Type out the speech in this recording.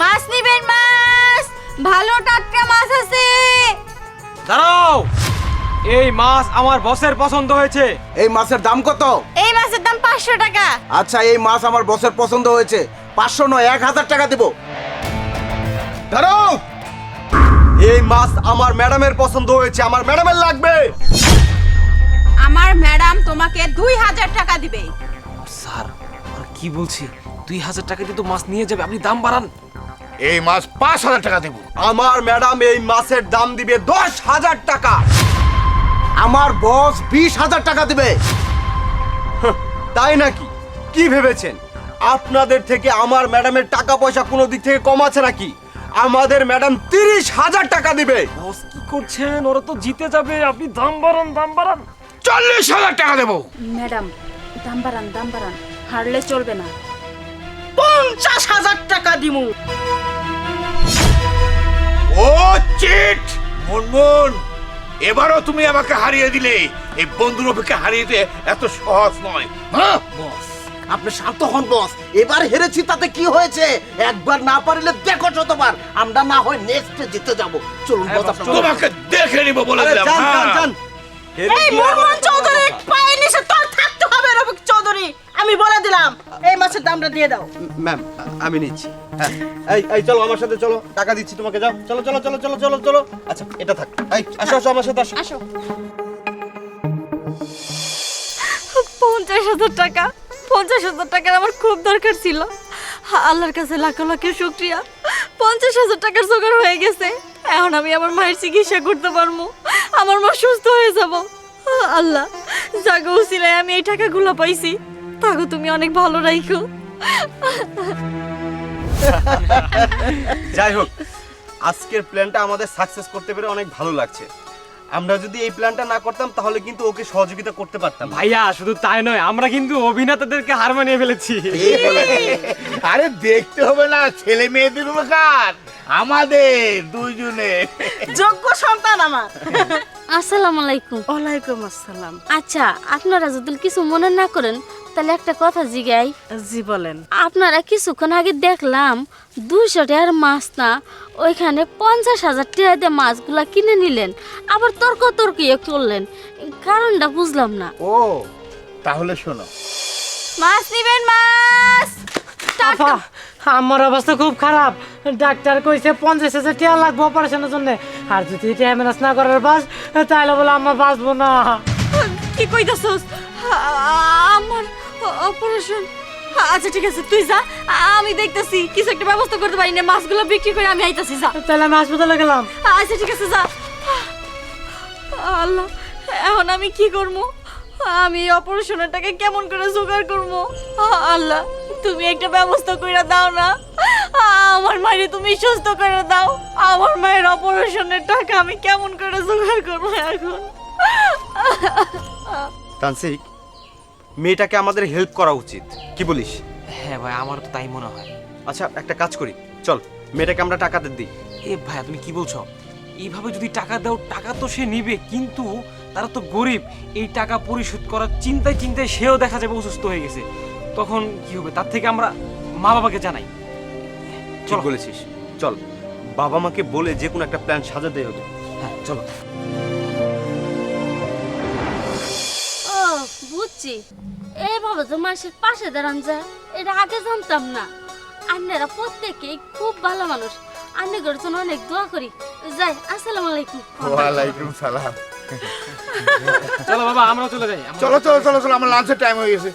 মাছ নিবেন মাছ, ভালো টাটকা মাছ আছে। দাঁড়াও, এই মাছ আমার বসের পছন্দ হয়েছে। এই মাছের দাম কত? এই মাছের দাম 500 টাকা। আচ্ছা, এই মাছ আমার বসের পছন্দ হয়েছে, 500 নয় 1000 টাকা দেব। দাঁড়াও, এই মাছ আমার ম্যাডামের পছন্দ হয়েছে, আমার ম্যাডামের লাগবে। আমার ম্যাডাম তোমাকে 2000 টাকা দিবে। স্যার, আর কি বলছি, 2000 টাকা দিয়ে তো মাছ নিয়ে যাবে, আপনি দাম বাড়ান। এই মাছ 5000 টাকা দেব। আমার ম্যাডাম এই মাছের দাম দিবে 10,000 টাকা। আমার বস 20,000 টাকা দিবে। তাই নাকি? কি ভেবেছেন আপনাদের থেকে আমার ম্যাডামের টাকা পয়সা কোনো দিক থেকে কম আছে নাকি? আমাদের ম্যাডাম 30,000 টাকা দিবে। বস কি করছেন, ওরা তো জিতে যাবে, আপনি দাম বাড়ান, দাম বাড়ান। 40,000 টাকা দেব। ম্যাডাম দাম বাড়ান, হারলে চলবে না। 50,000 টাকা দিমু। ও চিট মুনমুন, এবারও তুমি আমাকে হারিয়ে দিলে। এই বন্ধুর অপেক্ষা হারিয়ে দিতে এত সহজ নয়। হ্যাঁ বস, আপনি শান্ত হন বস। এবার হেরেছি তাতে কি হয়েছে? একবার না পারলে দেখো শতবার। আমরা না হয় নেক্সট জিতে যাব। চলুন বস, আপনারা তোমাকে দেখে নিব বলে আরে দিলাম। যান, যান, হ্যাঁ। যান। হেরে এই কি আর মুরমুন বলার চৌধুরী কথা? পায়ে নিচে তোর থাকতে হবে রফিক চৌধুরী। আমি বলে দিলাম এই মাছের দামটা দিয়ে দাও। ম্যাম, আমি নিচ্ছি। হ্যাঁ, এই চলো আমার সাথে, চলো, টাকা দিচ্ছি তোমাকে, যাও, চলো চলো চলো চলো চলো চলো। আচ্ছা, এটা থাক। এই আসো আসো আমার সাথে আসো। আসো। 50,000 টাকা, 50,000 টাকার আমার খুব দরকার ছিল। আল্লাহর কাছে লাখ লাখ শুকরিয়া, 50,000 টাকার জোগাড় হয়ে গেছে। এখন আমি আমার মায়ের চিকিৎসা করতে পারবো, আমার মা সুস্থ হয়ে যাব। আল্লাহ, জাগো উসিলায় আমি এই টাকাগুলো পাইছি, তাগো তুমি অনেক ভালো রাখো। যাই হোক, আজকের প্ল্যানটা আমাদের সাকসেস করতে পেরে অনেক ভালো লাগছে। আমরা যদি এই প্ল্যানটা না করতাম তাহলে কিন্তু ওকে সহযোগিতা করতে পারতাম না। ভাইয়া, শুধু তাই নয়, আমরা কিন্তু অভিনেতাদেরকে হার মানিয়ে ফেলেছি। আরে দেখতে হবে না ছেলে মেয়েদের কার, আমাদের দুইজনে। যোগ্য সন্তান আমার। আসসালামু আলাইকুম। ওয়ালাইকুম আসসালাম। আচ্ছা, আপনারা যদি কিছু মনে না করেন তাহলে একটা কথা জিগাই। জি বলেন। আপনারা কিছুক্ষণ আগে দেখলাম 200 টাকার মাছ না, ওইখানে 50,000 টাকা দিয়ে মাছগুলা কিনে নিলেন, আবার তর্কিও করলেন। কারণটা বুঝলাম না। ও তাহলে শোনো, মাছ নিবেন মাছ। আপা, আমার অবস্থা খুব খারাপ। ডাক্তার কইছে 50,000 টাকা লাগবে অপারেশনের জন্য। আর যদি এটা ম্যানেজ না করার বাস, তাহলে বলে আমার বাঁচবো না। কি কইতাছস? আমার অপারেশন? আচ্ছা ঠিক আছে, তুই যা, আমি দেখতাছি কিছু একটা ব্যবস্থা করতে পারি না। মাছগুলো বিক্রি করে আমি আইতাছি, যা। তাহলে আমি হাসপাতালে গেলাম। আচ্ছা ঠিক আছে, যা। আল্লাহ, এখন আমি কি করব? আমি অপারেশনের টাকা কেমন করে জোগাড় করব? আল্লাহ, তুমি একটা ব্যবস্থা কইরা দাও না। আমার মায়ের তুমি সুস্থ করে দাও। আমার মায়ের অপারেশনের টাকা আমি কেমন করে জোগাড় করব এখন? তানসিক, মেয়েটাকে আমাদের হেল্প করা উচিত, কি বলিস? হ্যাঁ ভাই, আমার তো তাই মনে হয়। আচ্ছা, একটা কাজ করি, চল মেয়েটাকে আমরা টাকা দিই। এ ভাইয়া, তুমি কি বলছো? এইভাবে যদি টাকা দাও, টাকা তো সে নিবে, কিন্তু তারা তো গরিব। এই টাকা পরিশোধ করার চিন্তায় চিন্তায় সেও দেখা যাবে অসুস্থ হয়ে গেছে। তখন কি হবে? তার থেকে আমরা মা বাবাকে জানাই। ঠিক বলেছিস, চল বাবা মাকে বলে যে কোনো একটা প্ল্যান সাজাতে হবে। হ্যাঁ চলো। ও বুঝছি, এইভাবে তো মানুষের পাশে দাঁড়ান যায়, এটা আগে জানতাম না। আপনারা প্রত্যেকেই খুব ভালো মানুষ। আপনাদের জন্য অনেক দোয়া করি। যাই, আসসালামু আলাইকুম। ওয়ালাইকুম সালাম। চলো বাবা, আমরাও চলে যাই। চলো চলো চলো চলো, আমার লাঞ্চের টাইম হয়ে গেছে।